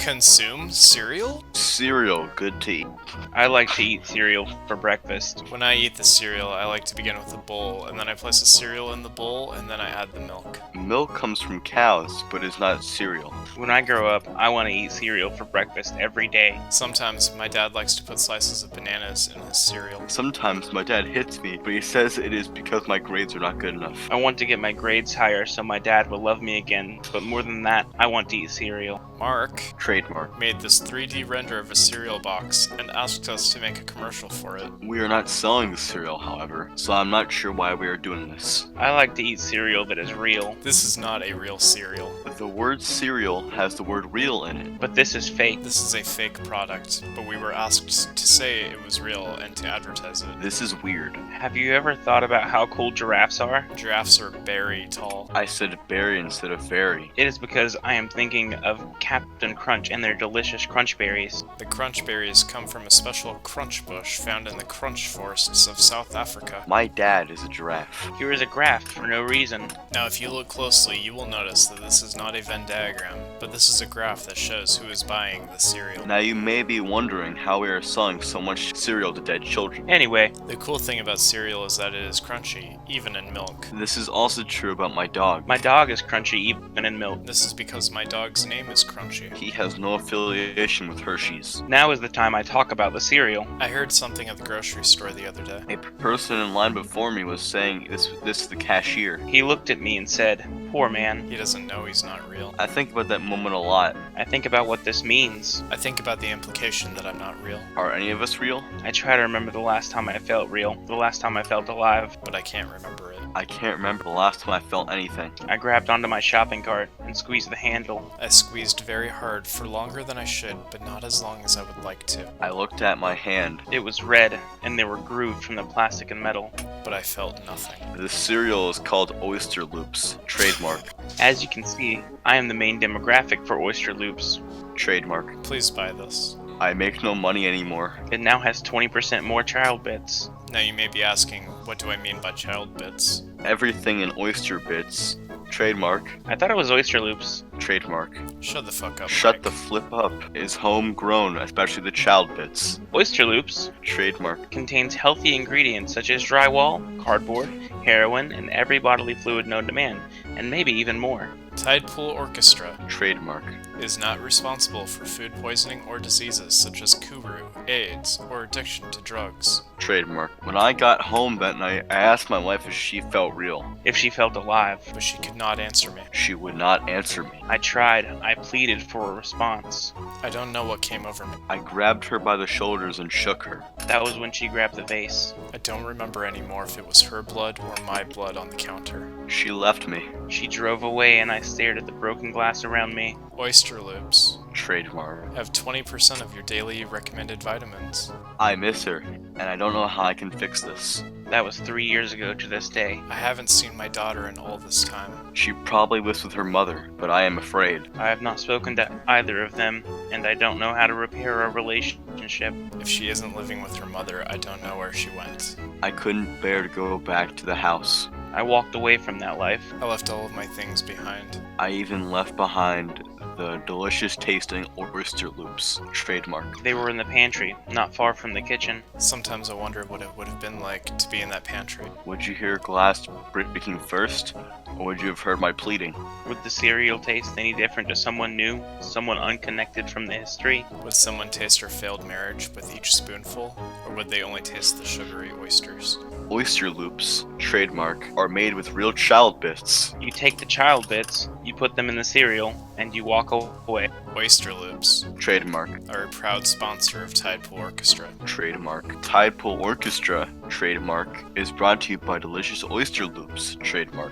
Consume cereal? Cereal, good to eat. I like to eat cereal for breakfast. When I eat the cereal, I like to begin with a bowl, and then I place the cereal in the bowl, and then I add the milk. Milk comes from cows, but is not cereal. When I grow up, I want to eat cereal for breakfast every day. Sometimes my dad likes to put slices of bananas in his cereal. Sometimes my dad hits me, but he says it is because my grades are not good enough. I want to get my grades higher so my dad will love me again, but more than that, I want to eat cereal. Mark Trademark. made this 3D render of a cereal box and asked us to make a commercial for it. We are not selling the cereal, however, so I'm not sure why we are doing this. I like to eat cereal that is real, This is not a real cereal. The word cereal has the word real in it. but this is fake. This is a fake product, but we were asked to say it was real and to advertise it. This is weird. Have you ever thought about how cool giraffes are? Giraffes are very tall. I said berry instead of fairy. It is because I am thinking of Captain Crunch and their delicious crunch berries. The crunch berries come from a special crunch bush found in the crunch forests of South Africa. My dad is a giraffe. Here is a graph for no reason. Now, if you look closely, you will notice that this is not a Venn diagram, but this is a graph that shows who is buying the cereal. Now you may be wondering how we are selling so much cereal to dead children. Anyway, The cool thing about cereal is that it is crunchy, even in milk. This is also true about my dog. my dog is crunchy even in milk. This is because my dog's name is Crunchy. He has no affiliation with Hershey's. Now is the time I talk about the cereal. I heard something at the grocery store the other day. A person in line before me was saying this is the cashier. He looked at me and said, "Poor man." He doesn't know he's not real. I think about that moment a lot. I think about what this means. I think about the implication that I'm not real, Are any of us real? I try to remember the last time I felt real, the last time I felt alive. but I can't remember it. I can't remember the last time I felt anything. I grabbed onto my shopping cart and squeezed the handle. I squeezed very hard for longer than I should, but not as long as I would like to. I looked at my hand. It was red, and there were grooves from the plastic and metal. But I felt nothing. The cereal is called Oyster Loops. Trademark. As you can see, I am the main demographic for Oyster Loops. Trademark. Please buy this. I make no money anymore. It now has 20% more child bits. Now you may be asking, what do I mean by child bits? Everything in oyster bits. Trademark. I thought it was Oyster Loops. Trademark. Shut the fuck up, Shut Mike. the flip up. Is homegrown, especially the child bits. Oyster Loops Trademark. contains healthy ingredients such as drywall, cardboard, heroin, and every bodily fluid known to man, and maybe even more. Tidepool Orchestra Trademark. is not responsible for food poisoning or diseases such as Kuru, AIDS, or addiction to drugs. Trademark. When I got home that night, I asked my wife if she felt real. If she felt alive. But she could not answer me. She would not answer me. I tried. I pleaded for a response. I don't know what came over me. I grabbed her by the shoulders and shook her. That was when she grabbed the vase. I don't remember anymore if it was her blood or my blood on the counter. She left me. She drove away and I stared at the broken glass around me. Oyster Loops Trademark. have 20% of your daily recommended vitamins. I miss her, and I don't know how I can fix this. That was 3 years ago to this day. I haven't seen my daughter in all this time. She probably lives with her mother, but I am afraid. I have not spoken to either of them, and I don't know how to repair our relationship. If she isn't living with her mother, I don't know where she went. I couldn't bear to go back to the house. I walked away from that life. I left all of my things behind. I even left behind the delicious tasting Oyster Loops. Trademark. They were in the pantry, not far from the kitchen. Sometimes I wonder what it would have been like to be in that pantry. Would you hear glass breaking first, or would you have heard my pleading? Would the cereal taste any different to someone new, someone unconnected from the history? Would someone taste her failed marriage with each spoonful, or would they only taste the sugary oysters? Oyster Loops, trademark, are made with real child bits. You take the child bits, you put them in the cereal, and you walk away. Oyster Loops Trademark. are a proud sponsor of Tidepool Orchestra. Trademark. Tidepool Orchestra, trademark, is brought to you by Delicious Oyster Loops, trademark.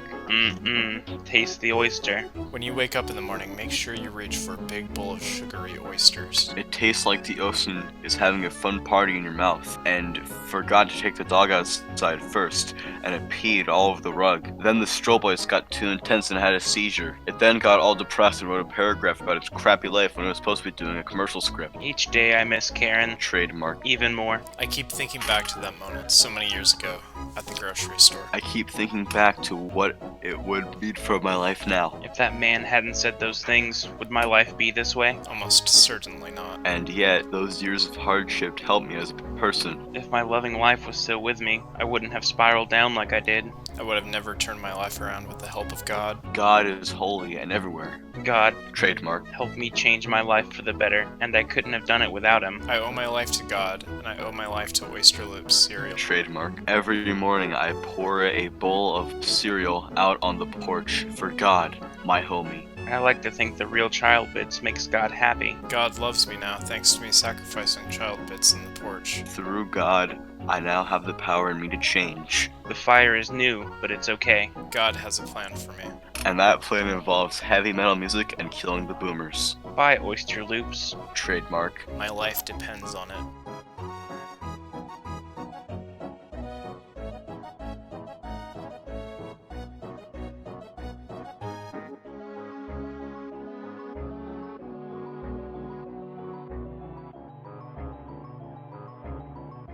Taste the oyster. When you wake up in the morning, make sure you reach for a big bowl of sugary oysters. It tastes like the ocean is having a fun party in your mouth, and forgot to take the dog outside first, and it peed all over the rug. Then the strobe lights got too intense and had a seizure. It then got all depressed and wrote a paragraph about its crappy life when it was supposed to be doing a commercial script. Each day I miss Karen. Trademark. Even more. I keep thinking back to that moment so many years ago at the grocery store. I keep thinking back to what it would be for my life now. If that man hadn't said those things, would my life be this way? Almost certainly not. And yet, those years of hardship helped me as a person. If my loving wife was still with me, I wouldn't have spiraled down like I did. I would have never turned my life around with the help of God. God is holy and everywhere. God, Trademark. help me change my life for the better, and I couldn't have done it without him. I owe my life to God, and I owe my life to Oyster Loops cereal. Trademark. Every morning I pour a bowl of cereal out on the porch for God, my homie. I like to think the real child bits makes God happy. God loves me now, thanks to me sacrificing child bits in the porch. Through God, I now have the power in me to change. The fire is new, but it's okay. God has a plan for me. And that plan involves heavy metal music and killing the boomers. Bye, Oyster Loops. Trademark. My life depends on it.